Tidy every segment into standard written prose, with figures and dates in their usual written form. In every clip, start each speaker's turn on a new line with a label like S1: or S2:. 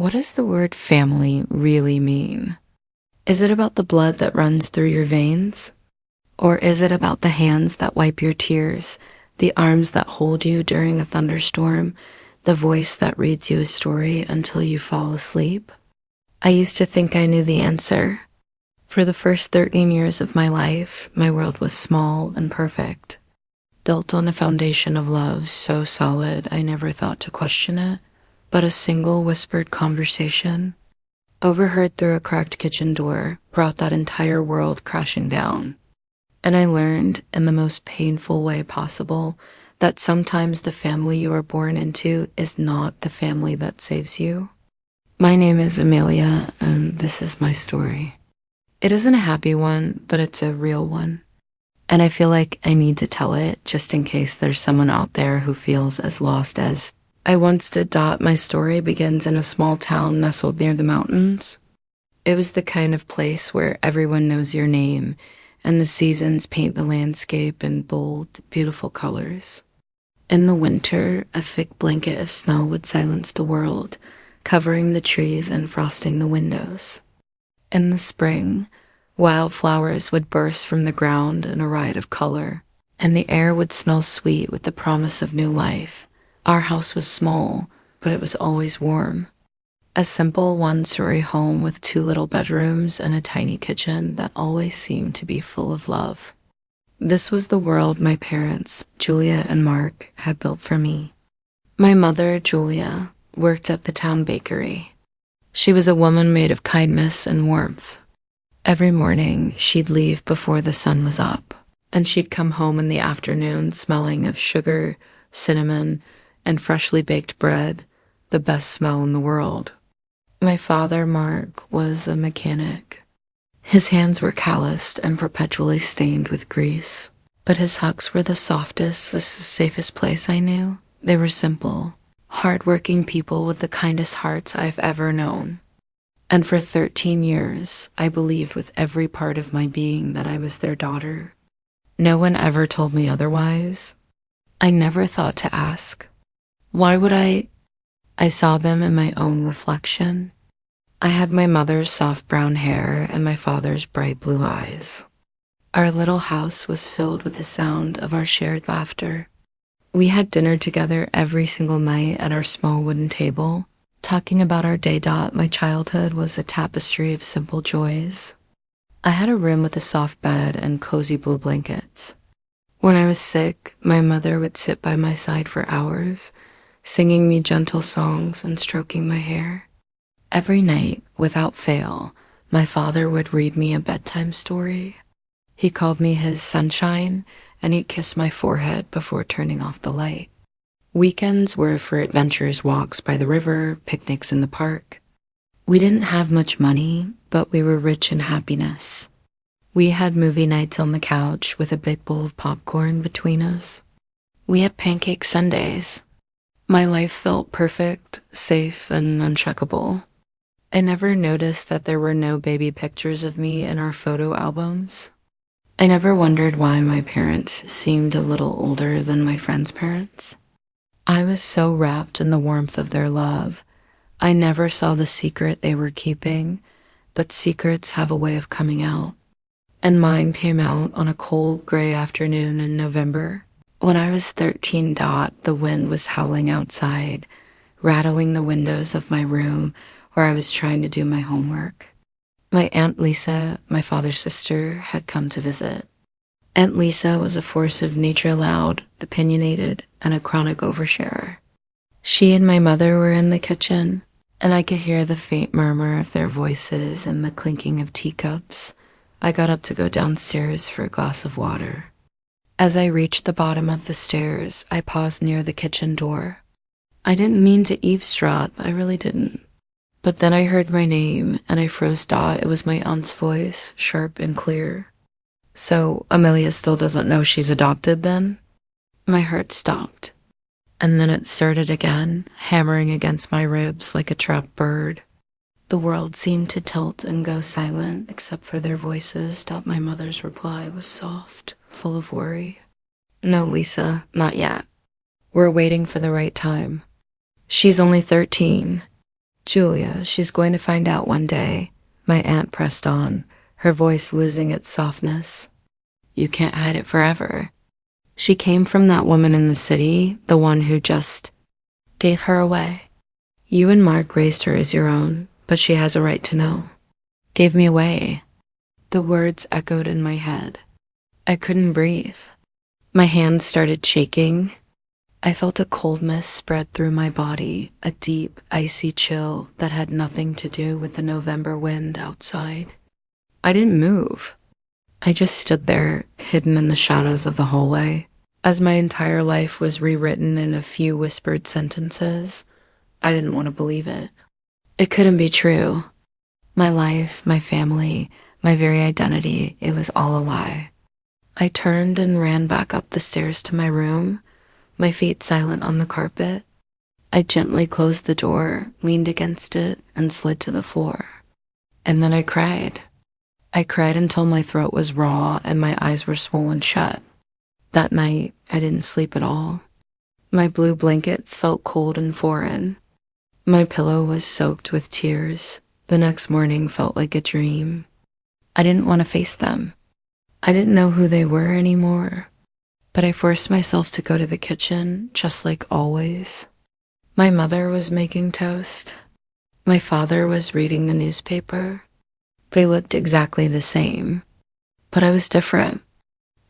S1: What does the word family really mean? Is it about the blood that runs through your veins? Or is it about the hands that wipe your tears, the arms that hold you during a thunderstorm, the voice that reads you a story until you fall asleep? I used to think I knew the answer. For the first 13 years of my life, my world was small and perfect, built on a foundation of love so solid I never thought to question it. But a single whispered conversation, overheard through a cracked kitchen door, brought that entire world crashing down. And I learned, in the most painful way possible, that sometimes the family you are born into is not the family that saves you. My name is Amelia, and this is my story. It isn't a happy one, but it's a real one. And I feel like I need to tell it just in case there's someone out there who feels as lost as I once did. My story begins in a small town nestled near the mountains. It was the kind of place where everyone knows your name, and the seasons paint the landscape in bold, beautiful colors. In the winter, a thick blanket of snow would silence the world, covering the trees and frosting the windows. In the spring, wildflowers would burst from the ground in a riot of color, and the air would smell sweet with the promise of new life. Our house was small, but it was always warm. A simple one-story home with 2 little bedrooms and a tiny kitchen that always seemed to be full of love. This was the world my parents, Julia and Mark, had built for me. My mother, Julia, worked at the town bakery. She was a woman made of kindness and warmth. Every morning, she'd leave before the sun was up, and she'd come home in the afternoon smelling of sugar, cinnamon, and freshly baked bread, the best smell in the world. My father, Mark, was a mechanic. His hands were calloused and perpetually stained with grease, but his hucks were the softest, the safest place I knew. They were simple, hard-working people with the kindest hearts I've ever known. And for 13 years, I believed with every part of my being that I was their daughter. No one ever told me otherwise. I never thought to ask. Why would I? I saw them in my own reflection. I had my mother's soft brown hair and my father's bright blue eyes. Our little house was filled with the sound of our shared laughter. We had dinner together every single night at our small wooden table, talking about our day. My childhood was a tapestry of simple joys. I had a room with a soft bed and cozy blue blankets. When I was sick, my mother would sit by my side for hours, singing me gentle songs and stroking my hair. Every night, without fail, my father would read me a bedtime story. He called me his sunshine, and he'd kiss my forehead before turning off the light. Weekends were for adventurous walks by the river, picnics in the park. We didn't have much money, but we were rich in happiness. We had movie nights on the couch with a big bowl of popcorn between us. We had pancake Sundays. My life felt perfect, safe, and uncheckable. I never noticed that there were no baby pictures of me in our photo albums. I never wondered why my parents seemed a little older than my friends' parents. I was so wrapped in the warmth of their love. I never saw the secret they were keeping, but secrets have a way of coming out. And mine came out on a cold, gray afternoon in November. When I was 13, the wind was howling outside, rattling the windows of my room where I was trying to do my homework. My Aunt Lisa, my father's sister, had come to visit. Aunt Lisa was a force of nature, loud, opinionated, and a chronic oversharer. She and my mother were in the kitchen, and I could hear the faint murmur of their voices and the clinking of teacups. I got up to go downstairs for a glass of water. As I reached the bottom of the stairs, I paused near the kitchen door. I didn't mean to eavesdrop, I really didn't. But then I heard my name, and I froze. It was my aunt's voice, sharp and clear. So Amelia still doesn't know she's adopted then? My heart stopped, and then it started again, hammering against my ribs like a trapped bird. The world seemed to tilt and go silent, except for their voices. My mother's reply was soft, full of worry. No, Lisa, not yet. We're waiting for the right time. She's only 13. Julia, she's going to find out one day. My aunt pressed on, her voice losing its softness. You can't hide it forever. She came from that woman in the city, the one who just gave her away. You and Mark raised her as your own, but she has a right to know. Gave me away. The words echoed in my head. I couldn't breathe. My hands started shaking. I felt a coldness spread through my body, a deep, icy chill that had nothing to do with the November wind outside. I didn't move. I just stood there, hidden in the shadows of the hallway, as my entire life was rewritten in a few whispered sentences. I didn't want to believe it. It couldn't be true. My life, my family, my very identity, it was all a lie. I turned and ran back up the stairs to my room, my feet silent on the carpet. I gently closed the door, leaned against it, and slid to the floor. And then I cried. I cried until my throat was raw and my eyes were swollen shut. That night, I didn't sleep at all. My blue blankets felt cold and foreign. My pillow was soaked with tears. The next morning felt like a dream. I didn't want to face them. I didn't know who they were anymore, but I forced myself to go to the kitchen, just like always. My mother was making toast. My father was reading the newspaper. They looked exactly the same, but I was different.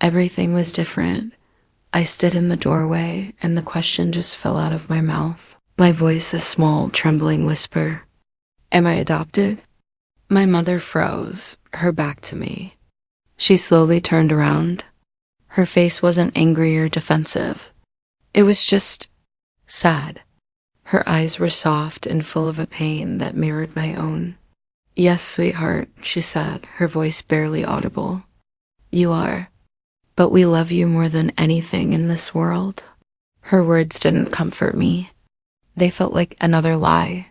S1: Everything was different. I stood in the doorway, and the question just fell out of my mouth. My voice a small, trembling whisper. Am I adopted? My mother froze, her back to me. She slowly turned around. Her face wasn't angry or defensive. It was just sad. Her eyes were soft and full of a pain that mirrored my own. Yes, sweetheart, she said, her voice barely audible. You are. But we love you more than anything in this world. Her words didn't comfort me. They felt like another lie.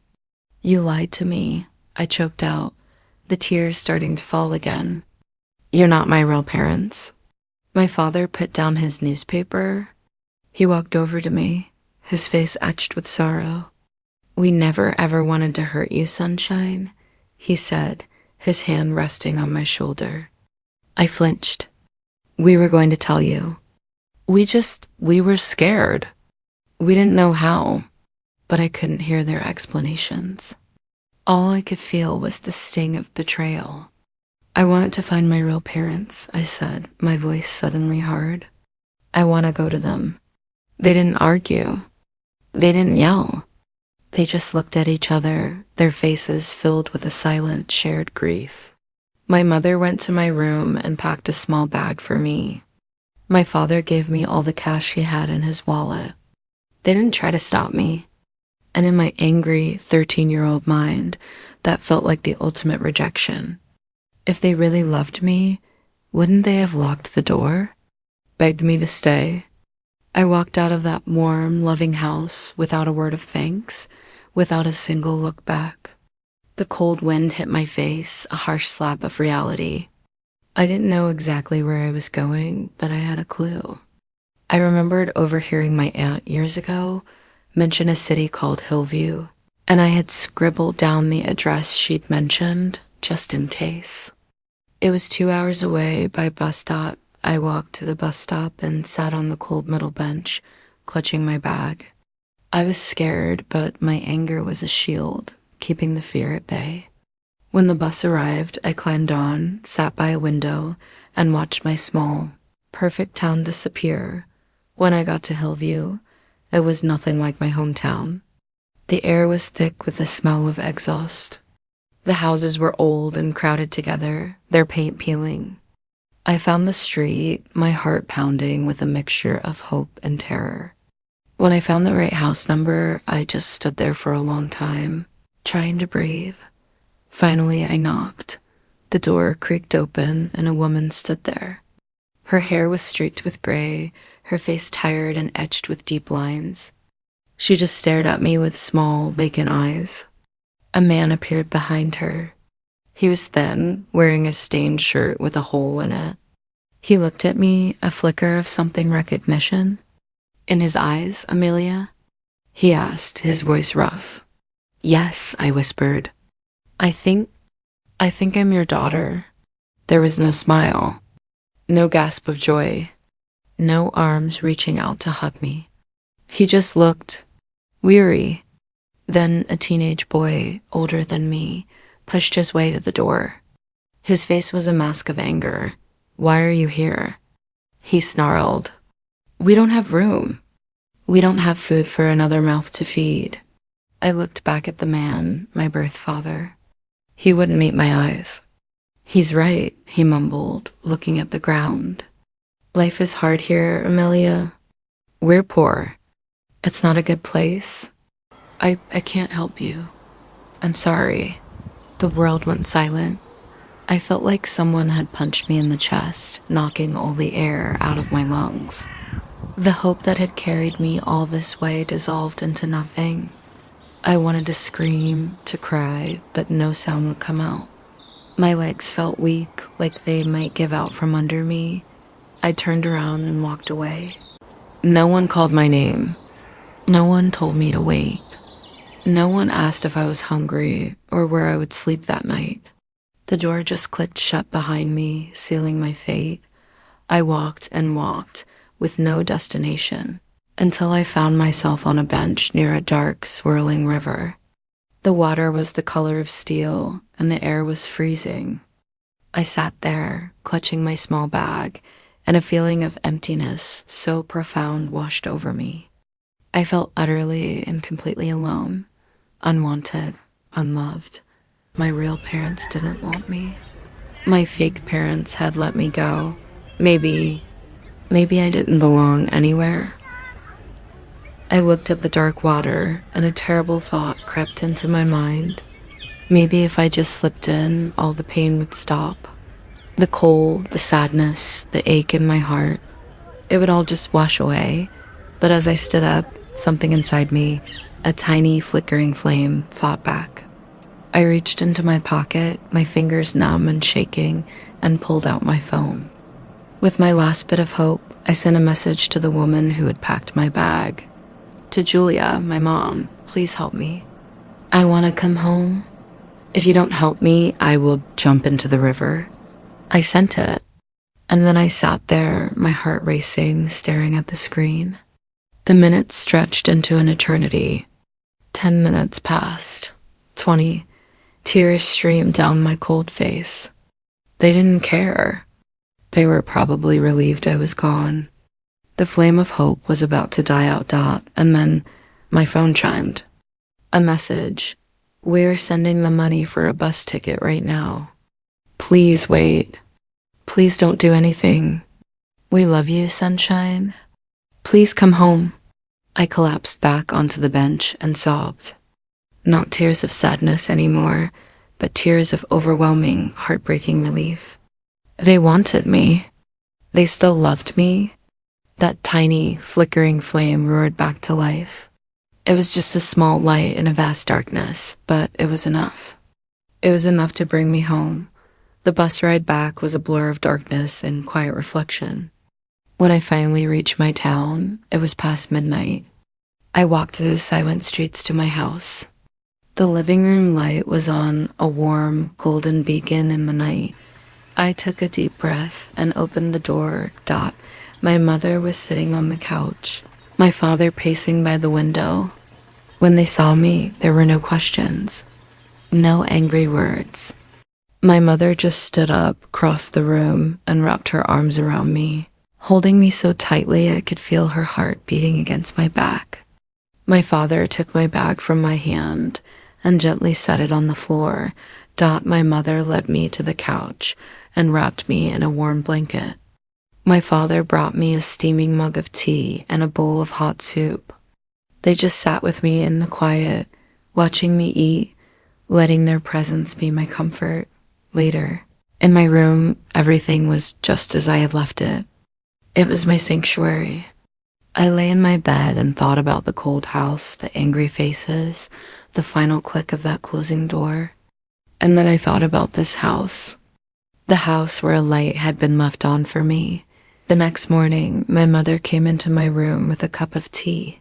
S1: You lied to me, I choked out, the tears starting to fall again. You're not my real parents. My father put down his newspaper. He walked over to me, his face etched with sorrow. We never ever wanted to hurt you, sunshine, he said, his hand resting on my shoulder. I flinched. We were going to tell you. We were scared. We didn't know how, but I couldn't hear their explanations. All I could feel was the sting of betrayal. I wanted to find my real parents, I said, my voice suddenly hard. I want to go to them. They didn't argue. They didn't yell. They just looked at each other, their faces filled with a silent, shared grief. My mother went to my room and packed a small bag for me. My father gave me all the cash he had in his wallet. They didn't try to stop me. And in my angry 13-year-old mind, that felt like the ultimate rejection. If they really loved me, wouldn't they have locked the door? Begged me to stay? I walked out of that warm, loving house without a word of thanks, without a single look back. The cold wind hit my face, a harsh slap of reality. I didn't know exactly where I was going, but I had a clue. I remembered overhearing my aunt years ago mention a city called Hillview, and I had scribbled down the address she'd mentioned, just in case. It was 2 hours away by bus stop. I walked to the bus stop and sat on the cold middle bench, clutching my bag. I was scared, but my anger was a shield, keeping the fear at bay. When the bus arrived, I climbed on, sat by a window, and watched my small, perfect town disappear. When I got to Hillview, it was nothing like my hometown. The air was thick with the smell of exhaust. The houses were old and crowded together, their paint peeling. I found the street, my heart pounding with a mixture of hope and terror. When I found the right house number, I just stood there for a long time, trying to breathe. Finally, I knocked. The door creaked open, and a woman stood there. Her hair was streaked with gray, her face tired and etched with deep lines. She just stared at me with small, vacant eyes. A man appeared behind her. He was thin, wearing a stained shirt with a hole in it. He looked at me, a flicker of something recognition. In his eyes, Amelia? He asked, his voice rough. Yes, I whispered. I think, I think I'm your daughter. There was no smile, no gasp of joy, no arms reaching out to hug me. He just looked weary. Then a teenage boy, older than me, pushed his way to the door. His face was a mask of anger. Why are you here? He snarled. We don't have room. We don't have food for another mouth to feed. I looked back at the man, my birth father. He wouldn't meet my eyes. He's right, he mumbled, looking at the ground. Life is hard here, Amelia. We're poor. It's not a good place. I can't help you. I'm sorry. The world went silent. I felt like someone had punched me in the chest, knocking all the air out of my lungs. The hope that had carried me all this way dissolved into nothing. I wanted to scream, to cry, but no sound would come out. My legs felt weak, like they might give out from under me. I turned around and walked away. No one called my name. No one told me to wait. No one asked if I was hungry or where I would sleep that night. The door just clicked shut behind me, sealing my fate. I walked and walked, with no destination, until I found myself on a bench near a dark, swirling river. The water was the color of steel, and the air was freezing. I sat there, clutching my small bag, and a feeling of emptiness so profound washed over me. I felt utterly and completely alone, unwanted, unloved. My real parents didn't want me. My fake parents had let me go. Maybe I didn't belong anywhere. I looked at the dark water, and a terrible thought crept into my mind. Maybe if I just slipped in, all the pain would stop. The cold, the sadness, the ache in my heart. It would all just wash away. But as I stood up, something inside me, a tiny flickering flame, fought back. I reached into my pocket, my fingers numb and shaking, and pulled out my phone. With my last bit of hope, I sent a message to the woman who had packed my bag. To Julia, my mom, please help me. I want to come home. If you don't help me, I will jump into the river. I sent it, and then I sat there, my heart racing, staring at the screen. The minutes stretched into an eternity. 10 minutes passed. 20. Tears streamed down my cold face. They didn't care. They were probably relieved I was gone. The flame of hope was about to die out, and then my phone chimed. A message. We're sending the money for a bus ticket right now. Please wait. Please don't do anything. We love you, sunshine. Please come home. I collapsed back onto the bench and sobbed. Not tears of sadness anymore, but tears of overwhelming, heartbreaking relief. They wanted me. They still loved me. That tiny, flickering flame roared back to life. It was just a small light in a vast darkness, but it was enough. It was enough to bring me home. The bus ride back was a blur of darkness and quiet reflection. When I finally reached my town, it was past midnight. I walked through the silent streets to my house. The living room light was on, a warm, golden beacon in the night. I took a deep breath and opened the door. My mother was sitting on the couch, my father pacing by the window. When they saw me, there were no questions, no angry words. My mother just stood up, crossed the room, and wrapped her arms around me, holding me so tightly I could feel her heart beating against my back. My father took my bag from my hand and gently set it on the floor. My mother led me to the couch and wrapped me in a warm blanket. My father brought me a steaming mug of tea and a bowl of hot soup. They just sat with me in the quiet, watching me eat, letting their presence be my comfort. Later, in my room, everything was just as I had left it. It was my sanctuary. I lay in my bed and thought about the cold house, the angry faces, the final click of that closing door. And then I thought about this house. The house where a light had been left on for me. The next morning, my mother came into my room with a cup of tea.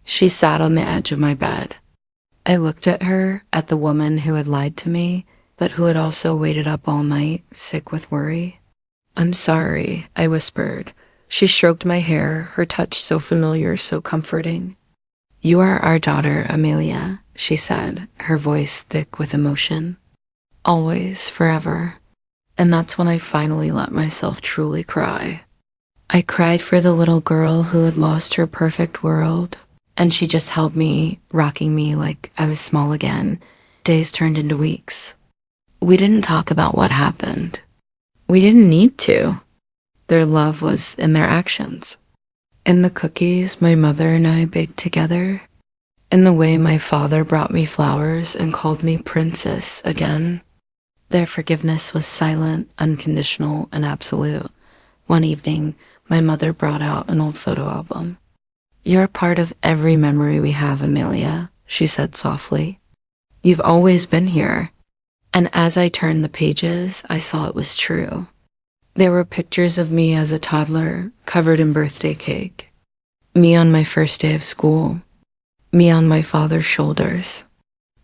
S1: She sat on the edge of my bed. I looked at her, at the woman who had lied to me, but who had also waited up all night, sick with worry. "I'm sorry," I whispered. She stroked my hair, her touch so familiar, so comforting. "You are our daughter, Amelia," she said, her voice thick with emotion. "Always, forever." And that's when I finally let myself truly cry. I cried for the little girl who had lost her perfect world, and she just held me, rocking me like I was small again. Days turned into weeks. We didn't talk about what happened. We didn't need to. Their love was in their actions. In the cookies my mother and I baked together. In the way my father brought me flowers and called me princess again. Their forgiveness was silent, unconditional, and absolute. One evening, my mother brought out an old photo album. "You're a part of every memory we have, Amelia," she said softly. "You've always been here." And as I turned the pages, I saw it was true. There were pictures of me as a toddler, covered in birthday cake. Me on my first day of school. Me on my father's shoulders.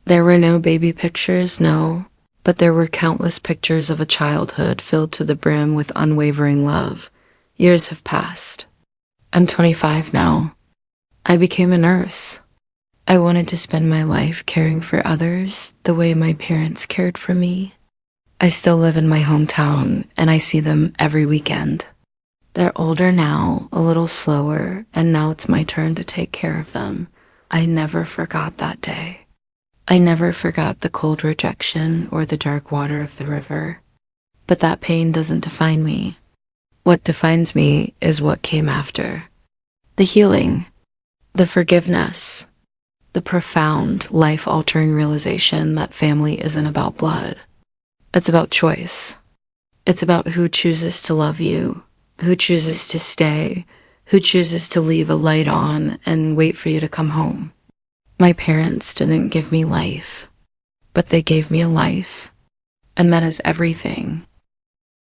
S1: There were no baby pictures, no, but there were countless pictures of a childhood filled to the brim with unwavering love. Years have passed. I'm 25 now. I became a nurse. I wanted to spend my life caring for others the way my parents cared for me. I still live in my hometown, and I see them every weekend. They're older now, a little slower, and now it's my turn to take care of them. I never forgot that day. I never forgot the cold rejection or the dark water of the river. But that pain doesn't define me. What defines me is what came after. The healing, the forgiveness, the profound, life-altering realization that family isn't about blood. It's about choice. It's about who chooses to love you, who chooses to stay, who chooses to leave a light on and wait for you to come home. My parents didn't give me life, but they gave me a life, and that is everything.